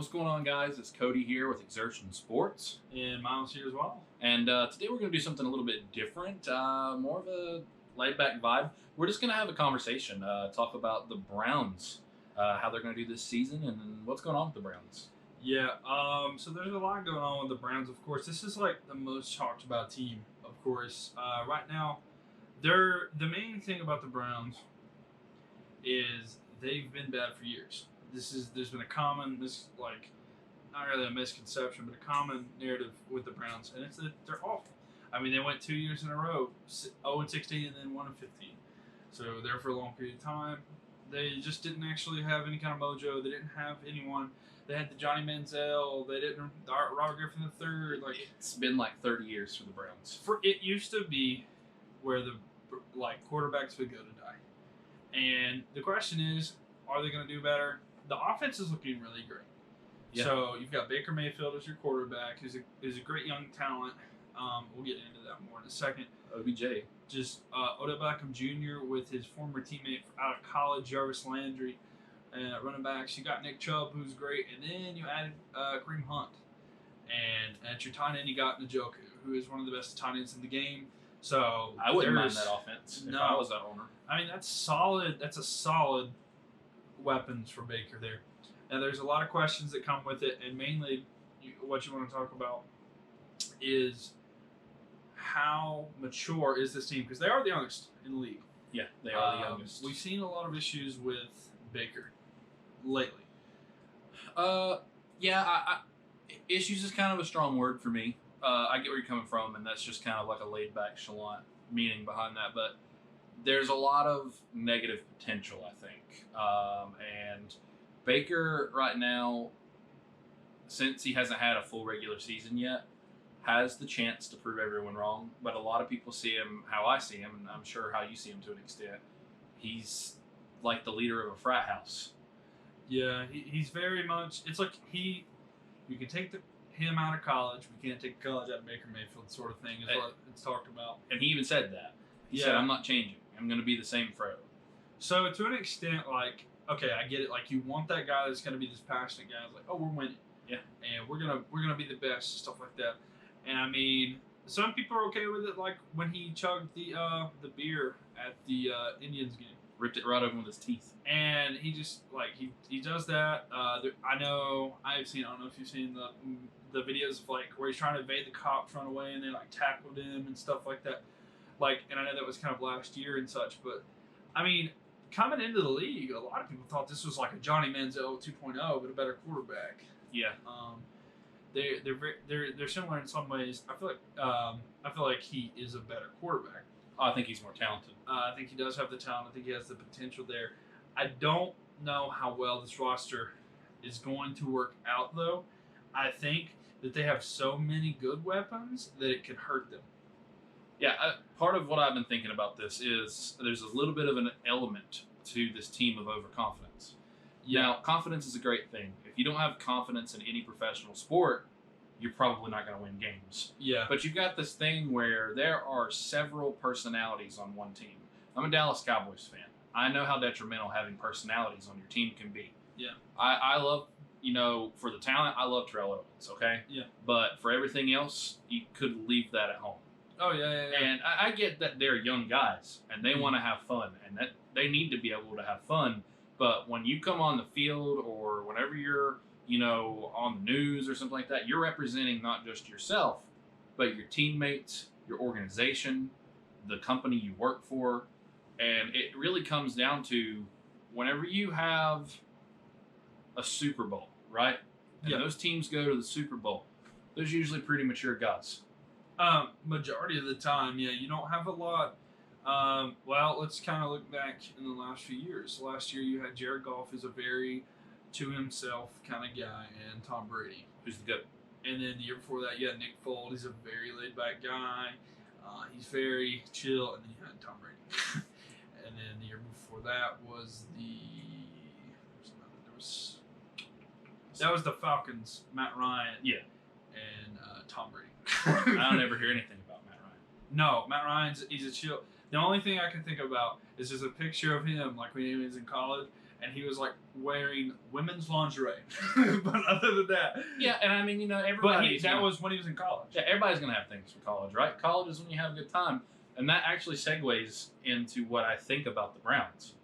What's going on, guys? It's Cody here with Exertion Sports. And Myles here as well. And today we're going to do something a little bit different, more of a laid back vibe. We're just going to have a conversation, talk about the Browns, how they're going to do this season, and then what's going on with the Browns. Yeah, so there's a lot going on with the Browns, of course. This is like the most talked about team, of course. Right now, the main thing about the Browns is they've been bad for years. There's been a common not really a misconception, but a common narrative with the Browns, and it's that they're awful. I mean, they went 2 years in a row, 0-16 and then 1-15. So there for a long period of time. They just didn't actually have any kind of mojo. They didn't have anyone. They had the Johnny Manziel. They didn't Robert Griffin III. It's been like 30 years for the Browns. It used to be where the quarterbacks would go to die, and the question is, are they going to do better? The offense is looking really great. Yeah. So you've got Baker Mayfield as your quarterback, who's a great young talent. We'll get into that more in a second. OBJ. Just Odell Beckham Jr. with his former teammate out of college, Jarvis Landry. Running backs, you got Nick Chubb, who's great, and then you added Kareem Hunt. And at your tight end, you got Njoku, who is one of the best tight ends in the game. So I wouldn't mind that offense if I was that owner. I mean, that's solid. That's a solid weapons for Baker there. Now, there's a lot of questions that come with it, and mainly what you want to talk about is how mature is this team, because they are the youngest in the league. Yeah, they are the youngest. We've seen a lot of issues with Baker lately. Issues is kind of a strong word for me. I get where you're coming from, and that's just kind of like a laid-back chalant meaning behind that, but there's a lot of negative potential, I think. And Baker right now, since he hasn't had a full regular season yet, has the chance to prove everyone wrong, but a lot of people see him how I see him, and I'm sure how you see him to an extent. He's like the leader of a frat house. Yeah, he's very much. It's like you can take him out of college. We can't take college out of Baker Mayfield, sort of thing is what it's talked about. And he even said that. He said, "I'm not changing. I'm going to be the same forever." So to an extent, okay, I get it. You want that guy that's going to be this passionate guy. It's like, oh, we're winning. Yeah. And we're gonna be the best, stuff like that. And I mean, some people are okay with it, like when he chugged the beer at the Indians game. Ripped it right open with his teeth. And he just, he does that. I don't know if you've seen the videos of, where he's trying to evade the cops, run away, and they, tackled him and stuff like that. And I know that was kind of last year and such, but, I mean, coming into the league, a lot of people thought this was like a Johnny Manziel 2.0, but a better quarterback. Yeah. They're similar in some ways. I feel like he is a better quarterback. I think he's more talented. I think he does have the talent. I think he has the potential there. I don't know how well this roster is going to work out, though. I think that they have so many good weapons that it could hurt them. Yeah, part of what I've been thinking about this is there's a little bit of an element to this team of overconfidence. Yeah. Now, confidence is a great thing. If you don't have confidence in any professional sport, you're probably not going to win games. Yeah. But you've got this thing where there are several personalities on one team. I'm a Dallas Cowboys fan. I know how detrimental having personalities on your team can be. Yeah. I love, for the talent, I love Terrell Owens, okay? Yeah. But for everything else, you could leave that at home. Oh, yeah. And I get that they're young guys, and they want to have fun, and that they need to be able to have fun. But when you come on the field or whenever you're on the news or something like that, you're representing not just yourself, but your teammates, your organization, the company you work for. And it really comes down to whenever you have a Super Bowl, right? And those teams go to the Super Bowl, those are usually pretty mature guys. Majority of the time, yeah, you don't have a lot. Let's kind of look back in the last few years. Last year, you had Jared Goff, who's a very to himself kind of guy, and Tom Brady, who's the GOAT. And then the year before that, you had Nick Foles. He's a very laid-back guy. He's very chill. And then you had Tom Brady. And then the year before that was that was the Falcons, Matt Ryan. Yeah. And Tom Brady. I don't ever hear anything about Matt Ryan. No, Matt Ryan's he's a chill. The only thing I can think about is just a picture of him, when he was in college, and he was like wearing women's lingerie. But other than that, Yeah, and I mean, but everybody. that was when he was in college. Yeah, everybody's gonna have things for college, right? College is when you have a good time, and that actually segues into what I think about the Browns.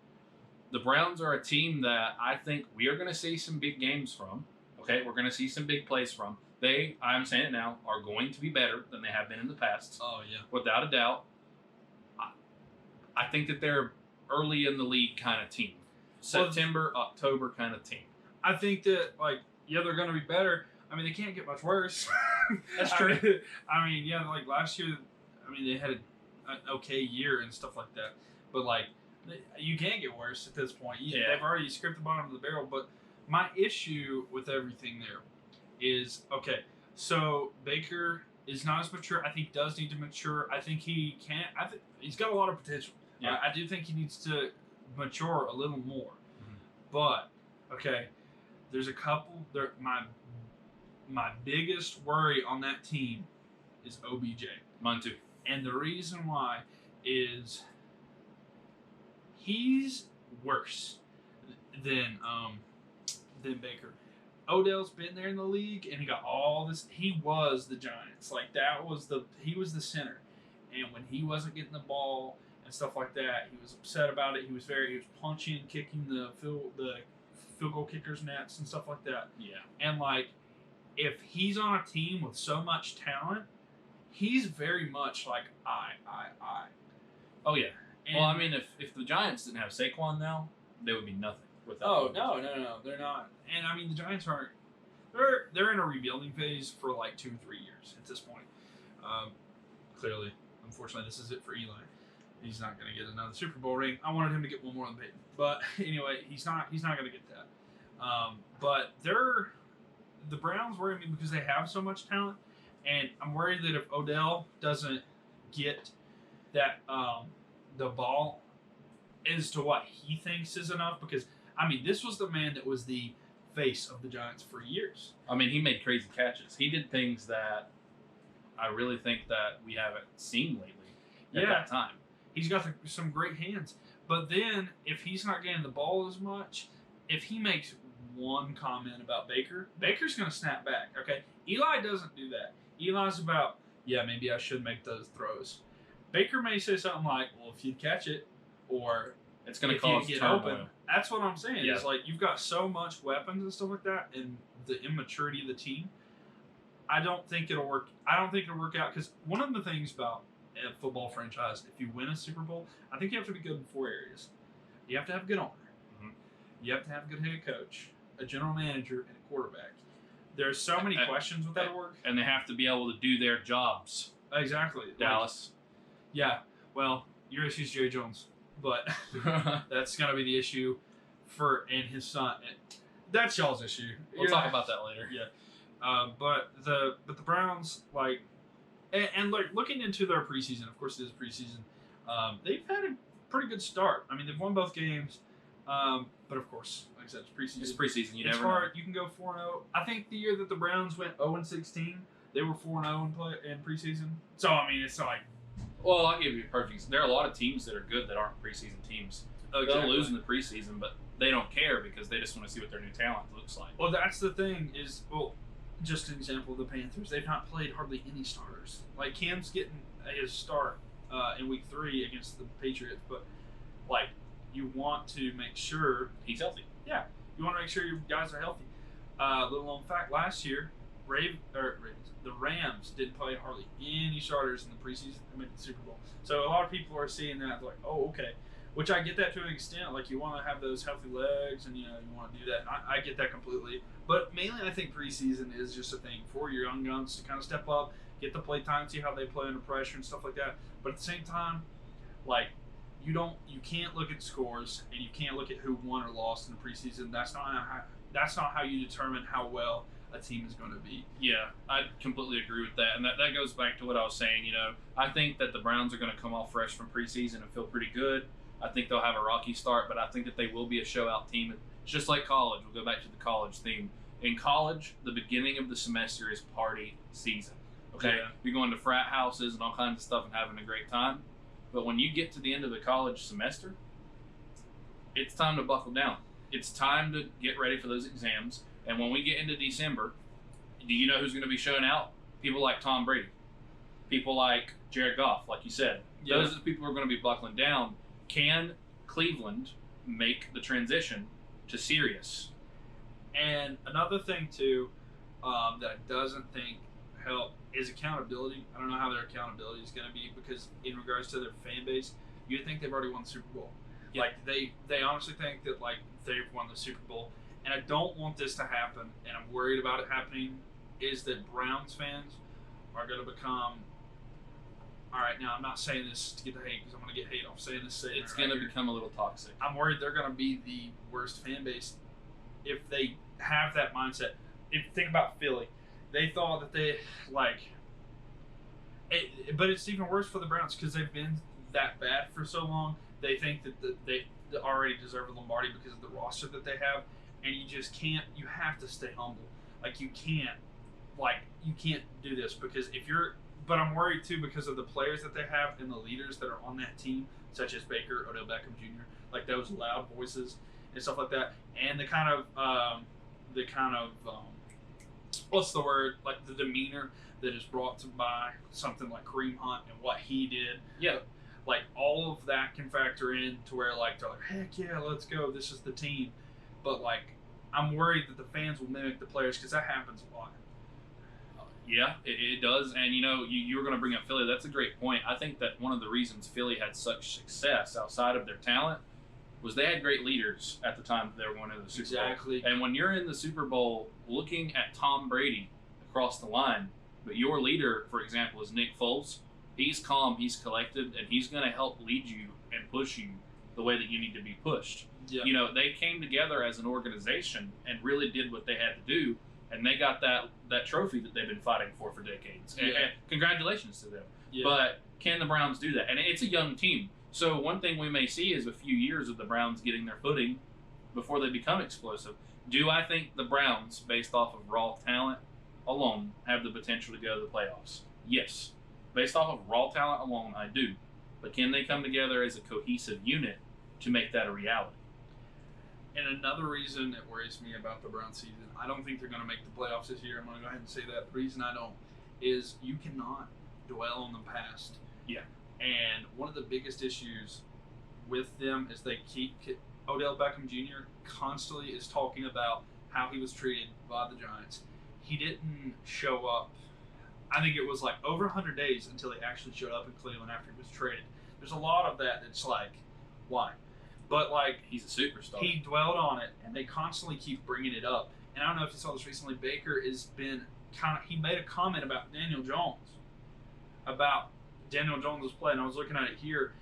The Browns are a team that I think we are gonna see some big games from. Okay, we're gonna see some big plays from. They, I'm saying it now, are going to be better than they have been in the past. Oh yeah, without a doubt. I think that they're early in the league kind of team. September, October kind of team. I think that they're going to be better. I mean, they can't get much worse. That's true. I mean, yeah, like last year, I mean, they had an okay year and stuff like that. But you can't get worse at this point. They've already scraped the bottom of the barrel. But my issue with everything there is, okay, so Baker is not as mature. I think he does need to mature. I think he can't. I think he's got a lot of potential. Yeah. I do think he needs to mature a little more. But okay, there's a couple. My biggest worry on that team is OBJ. Mine too. And the reason why is he's worse than Baker. Odell's been there in the league, and he got all this. He was the Giants. He was the center, and when he wasn't getting the ball and stuff like that, he was upset about it. He was punching, kicking the field goal kickers' nets and stuff like that. Yeah. And if he's on a team with so much talent, he's very much like I. Oh yeah. And, well, I mean, if the Giants didn't have Saquon now, they would be nothing without. Oh no, they're not. And I mean, the Giants aren't. They're in a rebuilding phase for 2 or 3 years at this point. Clearly, unfortunately, this is it for Eli. He's not going to get another Super Bowl ring. I wanted him to get one more than Peyton, but anyway, he's not going to get that. But the Browns worry me because they have so much talent, and I'm worried that if Odell doesn't get that the ball as to what he thinks is enough, because I mean, this was the man that was the face of the Giants for years. I mean, he made crazy catches. He did things that I really think that we haven't seen lately at that time. He's got some great hands. But then, if he's not getting the ball as much, if he makes one comment about Baker, Baker's going to snap back, okay? Eli doesn't do that. Eli's about, yeah, maybe I should make those throws. Baker may say something like, well, if you'd catch it, or it's going to cause turmoil. That's what I'm saying. Yeah. It's you've got so much weapons and stuff like that, and the immaturity of the team. I don't think it'll work. I don't think it'll work out, because one of the things about a football franchise, if you win a Super Bowl, I think you have to be good in 4 areas. You have to have a good owner. Mm-hmm. You have to have a good head coach, a general manager, and a quarterback. There's so many questions with that work. And they have to be able to do their jobs. Exactly. Dallas. Yeah. Well, your issue is Jerry Jones, but that's going to be the issue and his son. That's y'all's issue. We'll talk about that later. Yeah. But the Browns, and looking into their preseason, of course it is preseason, they've had a pretty good start. I mean, they've won both games, but of course, like I said, it's preseason. It's preseason. It's hard. Know. You can go 4-0. I think the year that the Browns went 0-16, they were 4-0 in preseason. So I mean, it's like. Well, I'll give you a perfect. There are a lot of teams that are good that aren't preseason teams. Exactly. They'll lose in the preseason, but they don't care because they just want to see what their new talent looks like. Well, that's the thing is, just an example of the Panthers. They've not played hardly any starters. Cam's getting his start in week 3 against the Patriots, but you want to make sure he's healthy. Yeah, you want to make sure your guys are healthy. Little known fact: last year, the Rams didn't play hardly any starters in the preseason. They made the Super Bowl. So a lot of people are seeing that like, oh, okay. Which I get that to an extent. You want to have those healthy legs, and you want to do that. And I get that completely. But mainly, I think preseason is just a thing for your young guns to kind of step up, get the play time, see how they play under pressure and stuff like that. But at the same time, you can't look at scores, and you can't look at who won or lost in the preseason. That's not how you determine how well a team is going to be. Yeah, I completely agree with that. And that goes back to what I was saying. I think that the Browns are going to come off fresh from preseason and feel pretty good. I think they'll have a rocky start, but I think that they will be a show-out team. It's just like college. We'll go back to the college theme. In college, the beginning of the semester is party season. Okay? Yeah. You're going to frat houses and all kinds of stuff and having a great time. But when you get to the end of the college semester, it's time to buckle down. It's time to get ready for those exams. And when we get into December, do you know who's going to be showing out? People like Tom Brady. People like Jared Goff, like you said. Yeah. Those are the people who are going to be buckling down. Can Cleveland make the transition to serious? And another thing, too, that doesn't think help is accountability. I don't know how their accountability is going to be because in regards to their fan base, you'd think they've already won the Super Bowl. Yeah. Like, they honestly think that, like, they've won the Super Bowl. And I don't want this to happen, and I'm worried about it happening, is that Browns fans are going to become... All right, now I'm not saying this to get the hate because I'm going to get hate off saying this. It's going to become a little toxic. I'm worried they're going to be the worst fan base if they have that mindset. If think about Philly, they thought that they but it's even worse for the Browns because they've been that bad for so long. They think that they already deserve a Lombardi because of the roster that they have, and you just can't. You have to stay humble. You can't do this because if you're. But I'm worried too because of the players that they have and the leaders that are on that team, such as Baker, Odell Beckham Jr., like those loud voices and stuff like that, and the kind of what's the word? Like the demeanor that is brought to by something like Kareem Hunt and what he did. Yeah. Like all of that can factor in to where like they're like, heck yeah, let's go. This is the team. But like, I'm worried that the fans will mimic the players because that happens a lot. Yeah, it does. And, you were going to bring up Philly. That's a great point. I think that one of the reasons Philly had such success outside of their talent was they had great leaders at the time that they were going into the Super Bowl. Exactly. And when you're in the Super Bowl looking at Tom Brady across the line, but your leader, for example, is Nick Foles, he's calm, he's collected, and he's going to help lead you and push you the way that you need to be pushed. Yeah. They came together as an organization and really did what they had to do. And they got that trophy that they've been fighting for decades. And congratulations to them. Yeah. But can the Browns do that? And it's a young team. So one thing we may see is a few years of the Browns getting their footing before they become explosive. Do I think the Browns, based off of raw talent alone, have the potential to go to the playoffs? Yes. Based off of raw talent alone, I do. But can they come together as a cohesive unit to make that a reality? And another reason that worries me about the Browns season, I don't think they're going to make the playoffs this year. I'm going to go ahead and say that. The reason I don't is you cannot dwell on the past. Yeah. And one of the biggest issues with them is they keep Odell Beckham Jr. constantly is talking about how he was treated by the Giants. He didn't show up. I think it was like over 100 days until he actually showed up in Cleveland after he was traded. There's a lot of that that's like, why? But like he's a superstar. He dwelled on it, and they constantly keep bringing it up. And I don't know if you saw this recently. Baker has been he made a comment about Daniel Jones. About Daniel Jones' play, and I was looking at it here.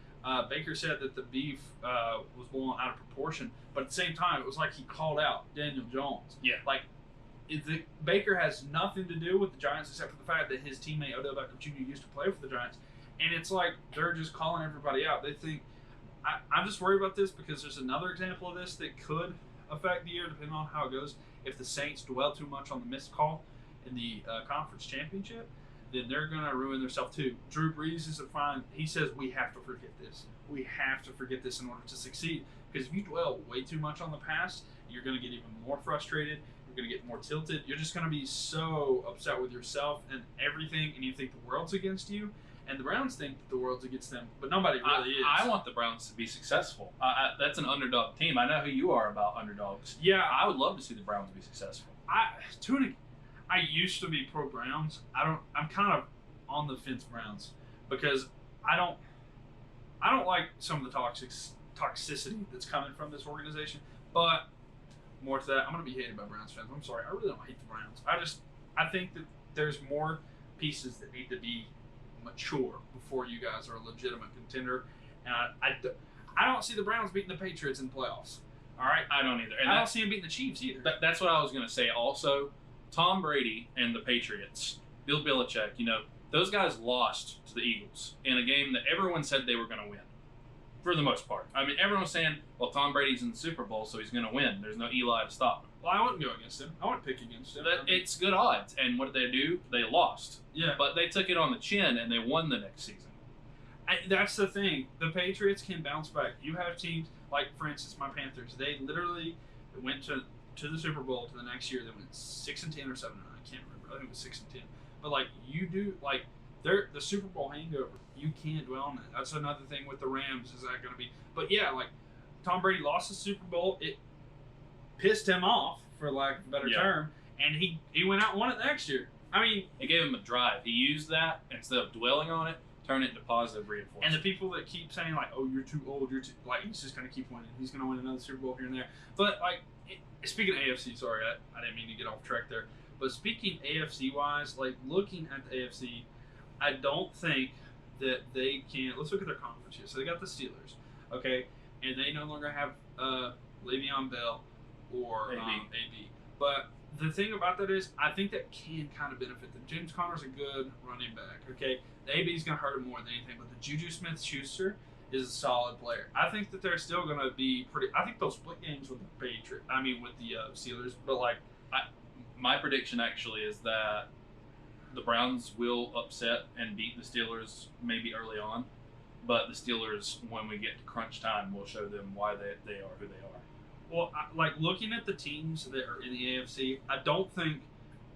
Baker said that the beef was blown out of proportion, but at the same time, it was like he called out Daniel Jones. Yeah. Like, Baker has nothing to do with the Giants except for the fact that his teammate Odell Beckham Jr. used to play for the Giants, and it's like they're just calling everybody out. They think. I'm just worried about this because there's another example of this that could affect the year depending on how it goes. If the Saints dwell too much on the missed call in the conference championship, then they're going to ruin themselves too. Drew Brees is a fine. He says we have to forget this. We have to forget this in order to succeed. Because if you dwell way too much on the past, you're going to get even more frustrated. You're going to get more tilted. You're just going to be so upset with yourself and everything, and you think the world's against you. And the Browns think that the world's against them, but nobody really is. I want the Browns to be successful. That's an underdog team. I know who you are about underdogs. Yeah, I would love to see the Browns be successful. I used to be pro Browns. I'm kind of on the fence Browns because I don't like some of the toxicity that's coming from this organization. But more to that, I'm going to be hated by Browns fans. I'm sorry. I really don't hate the Browns. I think that there's more pieces that need to be mature before you guys are a legitimate contender, and I don't see the Browns beating the Patriots in the playoffs. All right, I don't either, and I don't see them beating the Chiefs either. That's what I was going to say. Also, Tom Brady and the Patriots, Bill Belichick, those guys lost to the Eagles in a game that everyone said they were going to win, for the most part. I mean, everyone was saying, "Well, Tom Brady's in the Super Bowl, so he's going to win. There's no Eli to stop him." Well, I wouldn't go against him. I wouldn't pick against him. It's good odds. And what did they do? They lost. Yeah. But they took it on the chin, and they won the next season. That's the thing. The Patriots can bounce back. You have teams like, for instance, my Panthers. They literally They went to the Super Bowl to the next year. They went 6-10 or 7-9. I can't remember. I think it was 6-10. But like you do, like they're the Super Bowl hangover. You can't dwell on that. That's another thing with the Rams. Is that going to be? But yeah, like Tom Brady lost the Super Bowl. It pissed him off, for lack of a better term, and he went out and won it next year. I mean, it gave him a drive. He used that instead of dwelling on it, turn it into positive reinforcement. And the people that keep saying like, "Oh, you're too old," like he's just gonna keep winning. He's gonna win another Super Bowl here and there. But like, speaking of AFC, sorry, I didn't mean to get off track there. But speaking AFC wise, like looking at the AFC, I don't think that they can. Let's look at their conference here. So they got the Steelers, okay, and they no longer have Le'Veon Bell or AB. But the thing about that is, I think that can kind of benefit them. James Conner's a good running back, okay? The AB is going to hurt him more than anything, but the Juju Smith-Schuster is a solid player. I think that they're still going to be pretty. I think they'll split games with the with the Steelers, but like, my prediction actually is that the Browns will upset and beat the Steelers maybe early on, but the Steelers, when we get to crunch time, will show them why they are who they are. Well, like looking at the teams that are in the AFC, I don't think,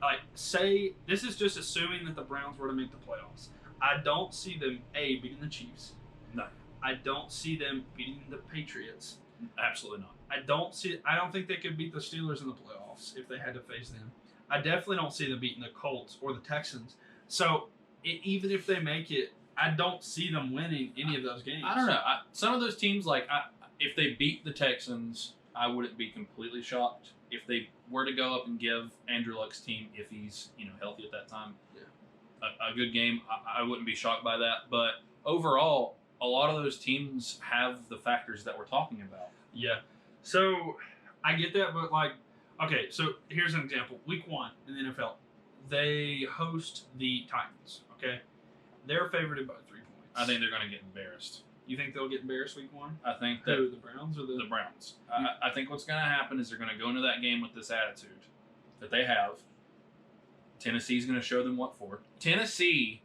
like, say this is just assuming that the Browns were to make the playoffs. I don't see them beating the Chiefs. No. I don't see them beating the Patriots. Absolutely not. I don't think they could beat the Steelers in the playoffs if they had to face them. I definitely don't see them beating the Colts or the Texans. So even if they make it, I don't see them winning any of those games. I don't know. Some of those teams, like if they beat the Texans, I wouldn't be completely shocked. If they were to go up and give Andrew Luck's team, if he's healthy at that time, a good game, I wouldn't be shocked by that. But overall, a lot of those teams have the factors that we're talking about. Yeah. So I get that, but like, okay, so here's an example. Week 1 in the NFL, they host the Titans. Okay, they're favored by 3 points. I think they're going to get embarrassed. You think they'll get embarrassed week 1? I think that the Browns or the Browns. I think what's going to happen is they're going to go into that game with this attitude that they have. Tennessee's going to show them what for. Tennessee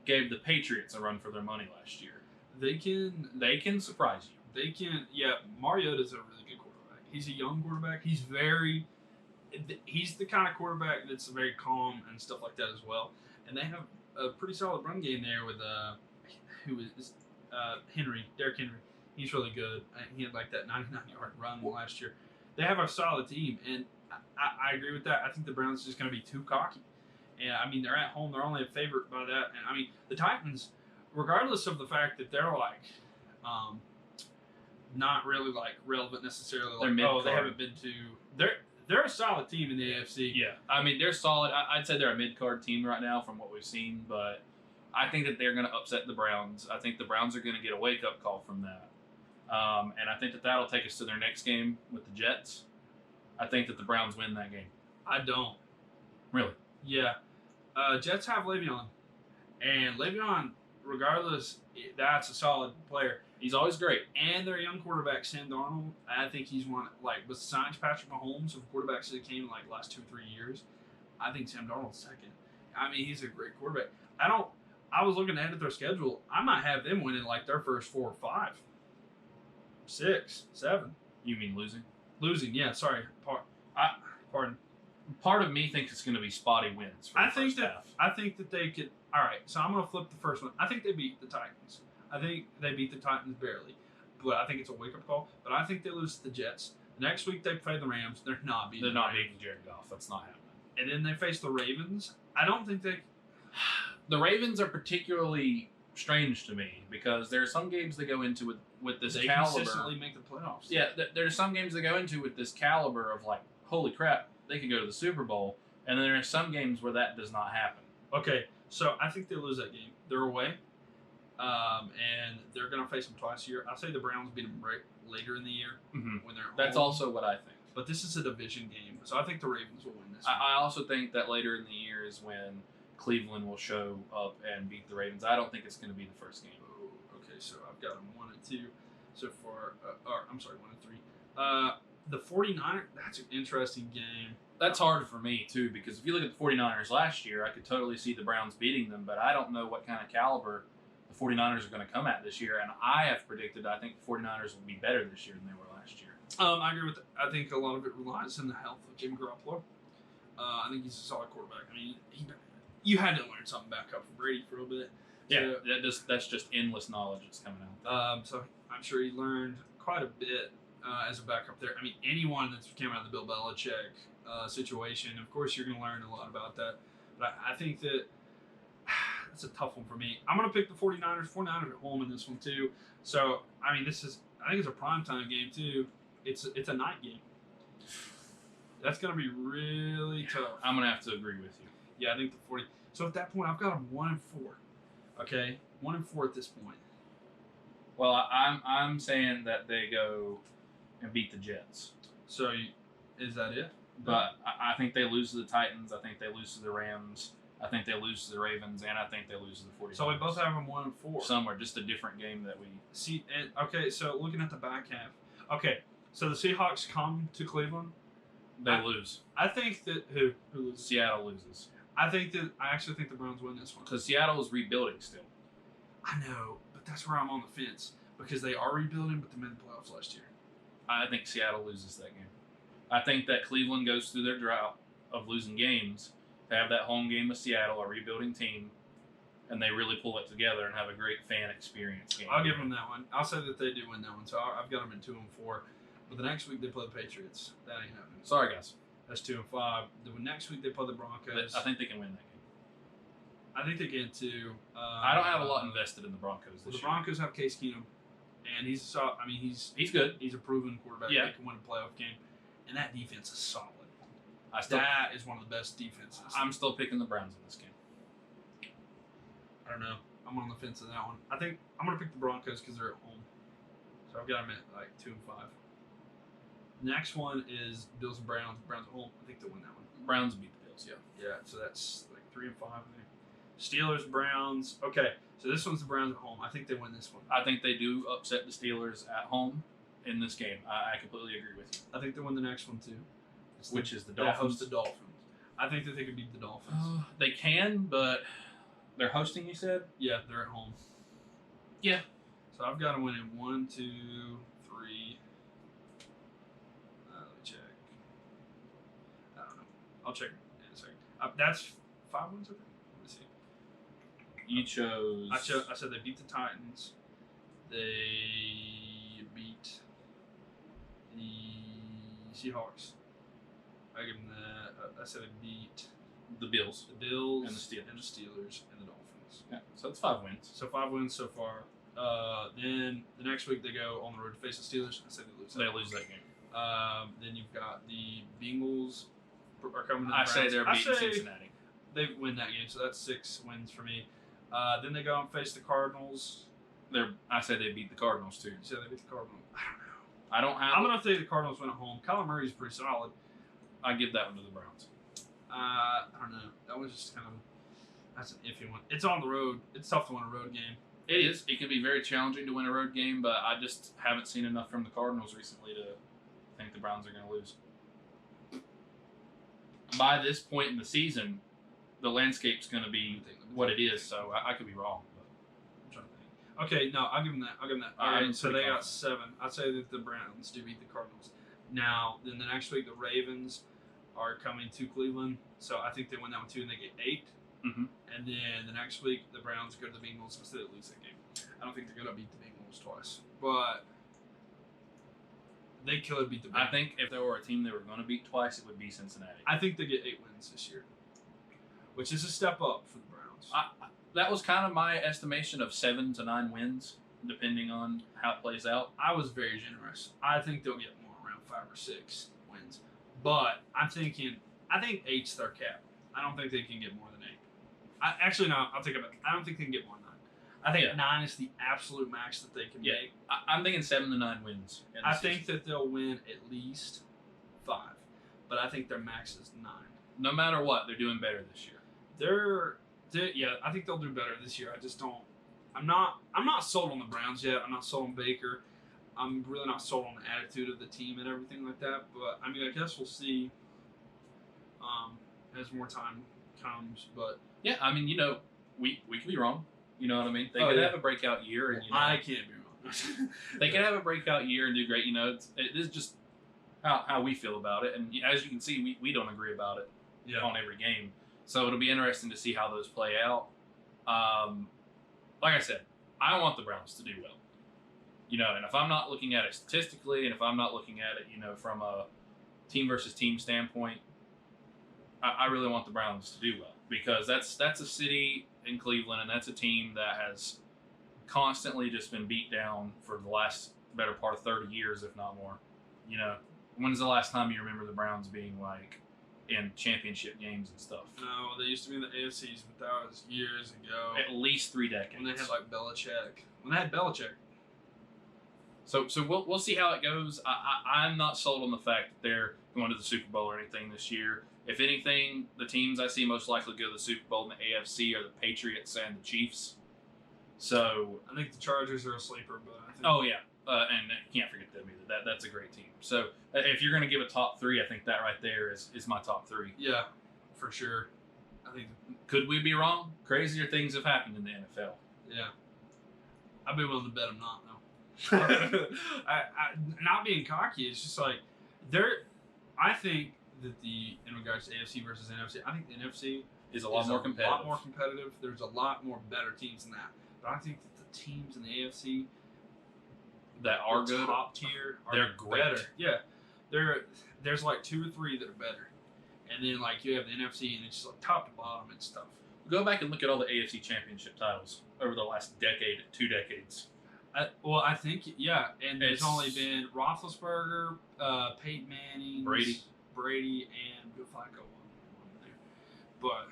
gave the Patriots a run for their money last year. They can surprise you. They can. Yeah, Mariota's a really good quarterback. He's a young quarterback. He's the kind of quarterback that's very calm and stuff like that as well. And they have a pretty solid run game there with Derrick Henry. He's really good. He had like that 99-yard run last year. They have a solid team, and I agree with that. I think the Browns are just going to be too cocky. And I mean, they're at home. They're only a favorite by that. And I mean, the Titans, regardless of the fact that they're like, not really like relevant necessarily. Like, they haven't been to. They're a solid team in the AFC. Yeah, I mean they're solid. I'd say they're a mid-card team right now from what we've seen, but I think that they're going to upset the Browns. I think the Browns are going to get a wake-up call from that. And I think that that'll take us to their next game with the Jets. I think that the Browns win that game. I don't. Really? Yeah. Jets have Le'Veon. And Le'Veon, regardless, that's a solid player. He's always great. And their young quarterback, Sam Darnold, I think he's one, like, besides Patrick Mahomes, of quarterbacks that came in, like, the last 2-3 years, I think Sam Darnold's second. I mean, he's a great quarterback. I was looking ahead at their schedule. I might have them winning, like, their first 4 or 5. 6, 7. You mean losing? Losing, yeah, sorry. Pardon. Part of me thinks it's going to be spotty wins for the first half. I think that they could. All right, so I'm going to flip the first one. I think they beat the Titans. I think they beat the Titans barely, but I think it's a wake-up call. But I think they lose to the Jets. Next week they play the Rams. They're not beating. They're not beating Jared Goff. That's not happening. And then they face the Ravens. I don't think they. The Ravens are particularly strange to me because there are some games they go into with this caliber. They consistently make the playoffs. Yeah, there are some games they go into with this caliber of like, holy crap, they could go to the Super Bowl. And then there are some games where that does not happen. Okay, so I think they lose that game. They're away, and they're going to face them twice a year. I say the Browns beat them right later in the year when they're home. That's also what I think. But this is a division game, so I think the Ravens will win this. I also think that later in the year is when Cleveland will show up and beat the Ravens. I don't think it's going to be the first game. Oh, okay, so I've got them 1 and 2 so far. 1 and 3. The 49ers, that's an interesting game. That's hard for me, too, because if you look at the 49ers last year, I could totally see the Browns beating them, but I don't know what kind of caliber the 49ers are going to come at this year, and I have predicted I think the 49ers will be better this year than they were last year. I agree with that. I think a lot of it relies on the health of Jimmy Garoppolo. I think he's a solid quarterback. I mean, you had to learn something back up from Brady for a little bit. Yeah, that's just endless knowledge that's coming out. So I'm sure he learned quite a bit as a backup there. I mean, anyone that's came out of the Bill Belichick situation, of course, you're going to learn a lot about that. But I think that that's a tough one for me. I'm going to pick the 49ers. 49ers at home in this one, too. So, I mean, I think it's a primetime game, too. It's a night game. That's going to be really tough. I'm going to have to agree with you. Yeah, I think the 40. So at that point, I've got them 1-4. Okay, 1-4 at this point. Well, I'm saying that they go and beat the Jets. So, is that it? But I think they lose to the Titans. I think they lose to the Rams. I think they lose to the Ravens, and I think they lose to the 49ers. So we both have them 1-4. Somewhere, just a different game that we see. And, okay, so looking at the back half. Okay, so the Seahawks come to Cleveland. They lose. I think that who loses? Seattle loses. I actually think the Browns win this one. Because Seattle is rebuilding still. I know, but that's where I'm on the fence because they are rebuilding, but they made the playoffs last year. I think Seattle loses that game. I think that Cleveland goes through their drought of losing games to have that home game with Seattle, a rebuilding team, and they really pull it together and have a great fan experience game. I'll give them that one. I'll say that they do win that one. So I've got them in 2-4. But the next week they play the Patriots. That ain't happening. Sorry, guys. That's 2-5. The next week they play the Broncos. I think they can win that game. I think they can too. I don't have a lot invested in the Broncos this year. The Broncos have Case Keenum, and he's good. He's a proven quarterback. Yeah. He can win a playoff game, and that defense is solid. That is one of the best defenses. I'm still picking the Browns in this game. I don't know. I'm on the fence on that one. I think I'm going to pick the Broncos because they're at home. So I've got them at like 2-5. Next one is Bills and Browns. Browns at home. I think they'll win that one. Browns beat the Bills, yeah. Yeah, so that's like 3-5. Steelers, Browns. Okay, so this one's the Browns at home. I think they win this one. I think they do upset the Steelers at home in this game. I completely agree with you. I think they win the next one too. Which is the Dolphins. Host the Dolphins. I think that they could beat the Dolphins. They can, but they're hosting, you said? Yeah, they're at home. Yeah. So I've got to win in 1, 2, 3. Let me check. I don't know. I'll check in a second. That's 5 wins, I think. Let me see. You chose. I said they beat the Titans. They beat the Seahawks. I give them that. I said they beat the Bills. The Bills and the Steelers. And the Dolphins. Yeah, so that's 5 wins. So 5 wins so far. Then the next week they go on the road to face the Steelers. I say they lose. They lose that game. Then you've got the Bengals are coming to the Browns. I say they're beating Cincinnati. They win that game, so that's 6 wins for me. Then they go and face the Cardinals. I say they beat the Cardinals too. You said they beat the Cardinals. I don't know. I'm gonna say the Cardinals win at home. Kyler Murray's pretty solid. I give that one to the Browns. I don't know. That was just kind of that's an iffy one. It's on the road. It's tough to win a road game. It is. It can be very challenging to win a road game, but I just haven't seen enough from the Cardinals recently to think the Browns are going to lose. By this point in the season, the landscape's going to be what it is, so I could be wrong. But I'm trying to think. Okay, no, I'll give them that. All right, so they got 7. I'd say that the Browns do beat the Cardinals. Now, then the next week, the Ravens are coming to Cleveland, so I think they win that one too, and they get 8. Mm-hmm. And then the next week, the Browns go to the Bengals instead of lose that game. I don't think they're going to beat the Bengals twice, but they could beat the Bengals. I think if there were a team they were going to beat twice, it would be Cincinnati. I think they get 8 wins this year, which is a step up for the Browns. That was kind of my estimation of 7 to 9 wins, depending on how it plays out. I was very generous. I think they'll get more, around 5 or 6 wins. But I think 8's their cap. I don't think they can get more than 8. Actually, no, I'll take it back. I don't think they can get more than 9. I think 9 is the absolute max that they can make. I'm thinking 7 to 9 wins. I think that they'll win at least 5. But I think their max is 9. No matter what, they're doing better this year. I think they'll do better this year. I just don't. I'm not sold on the Browns yet. I'm not sold on Baker. I'm really not sold on the attitude of the team and everything like that. But I mean, I guess we'll see as more time comes. But yeah, I mean, we could be wrong. You know what I mean? They could have a breakeout year, and I can't be wrong. They can have a breakout year and do great. It is just how we feel about it. And as you can see, we don't agree about it on every game. So it'll be interesting to see how those play out. Like I said, I want the Browns to do well. And if I'm not looking at it statistically, and if I'm not looking at it, from a team versus team standpoint, I really want the Browns to do well, because that's a city in Cleveland, and that's a team that has constantly just been beat down for the last better part of 30 years, if not more. When's the last time you remember the Browns being like in championship games and stuff? No, they used to be in the AFCs, but that was years ago. At least 3 decades. When they had like Belichick. When they had Belichick. So we'll see how it goes. I'm not sold on the fact that they're going to the Super Bowl or anything this year. If anything, the teams I see most likely to go to the Super Bowl in the AFC are the Patriots and the Chiefs. So I think the Chargers are a sleeper, but I think oh yeah, and you can't forget them either. That's a great team. So if you're going to give a top 3, I think that right there is my top 3. Yeah, for sure. I think. Could we be wrong? Crazier things have happened in the NFL. Yeah, I'd be willing to bet I'm not though. I not being cocky. It's just like I think that in regards to AFC versus NFC, I think the NFC is a lot more competitive. A lot more competitive. There's a lot more better teams than that. But I think that the teams in the AFC that are good, top tier, they're great. Better. Yeah, there's like 2 or 3 that are better, and then like you have the NFC, and it's just like top to bottom and stuff. Go back and look at all the AFC Championship titles over the last decade, 2 decades. I think, yeah, and there's only been Roethlisberger, Peyton Manning, Brady, and Joe Flacco on there. But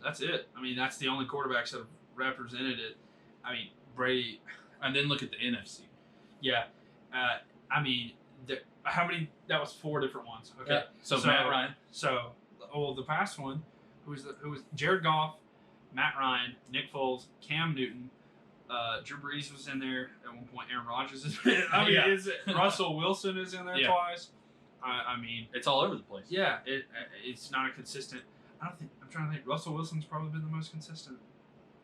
that's it. I mean, that's the only quarterbacks that have represented it. I mean, Brady. And then look at the NFC. Yeah. I mean, how many? That was 4 different ones. Okay. Yeah. So Matt Ryan. So, the past one, who was Jared Goff, Matt Ryan, Nick Foles, Cam Newton. Drew Brees was in there at one point. Aaron Rodgers is in there. Russell Wilson is in there twice. I mean, it's all over the place. Yeah, it's not a consistent. I'm trying to think. Russell Wilson's probably been the most consistent.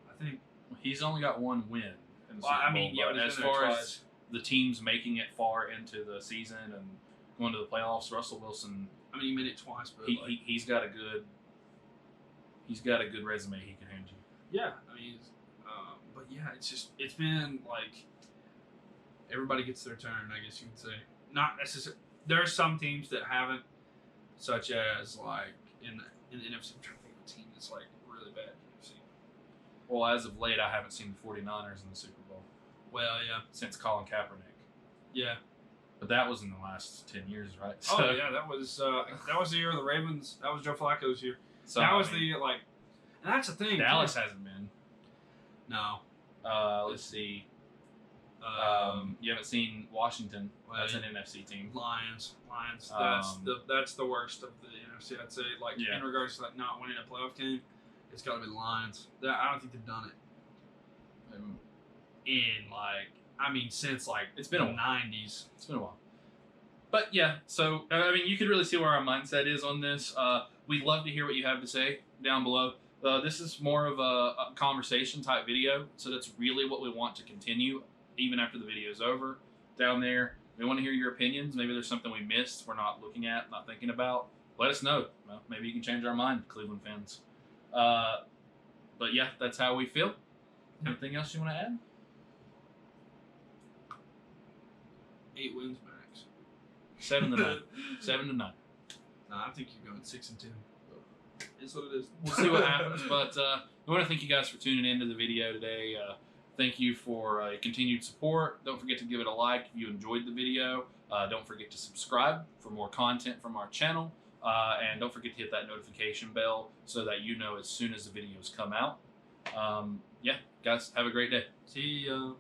I think he's only got 1 win in the Super Bowl. I mean, yeah, but as far as the teams making it far into the season and going to the playoffs, Russell Wilson. I mean, he made it twice, but he's got a good resume he can hand you. Yeah, I mean. But yeah, it's been like everybody gets their turn, I guess you could say. Not necessarily. There are some teams that haven't, such as like in the NFC. I'm trying to think of a team that's like really bad in the NFC. Well, as of late, I haven't seen the 49ers in the Super Bowl. Well, yeah. Since Colin Kaepernick. Yeah. But that was in the last 10 years, right? So, yeah, that was the year of the Ravens. That was Joe Flacco's year. So, that was and that's the thing. Dallas hasn't been. No. Let's see. You haven't seen Washington. Well, that's an NFC team. Lions. That's the worst of the NFC. I'd say. In regards to not winning a playoff game, it's got to be the Lions. I don't think they've done it. Since it's been the 90s. It's been a while. But yeah, so you could really see where our mindset is on this. We'd love to hear what you have to say down below. This is more of a conversation type video, so that's really what we want to continue even after the video is over. Down there, we want to hear your opinions. Maybe there's something we missed, we're not looking at, not thinking about. Let us know. Well, maybe you can change our mind, Cleveland fans. But yeah, that's how we feel. Anything else you want to add? 8 wins max. 7 to 9. 7 to 9. No, I think you're going 6 and 2. Is what it is. We'll see what happens, but we want to thank you guys for tuning into the video today. Thank you for continued support. Don't forget to give it a like if you enjoyed the video. Don't forget to subscribe for more content from our channel. And don't forget to hit that notification bell so that you know as soon as the videos come out. Yeah, guys, have a great day. See ya.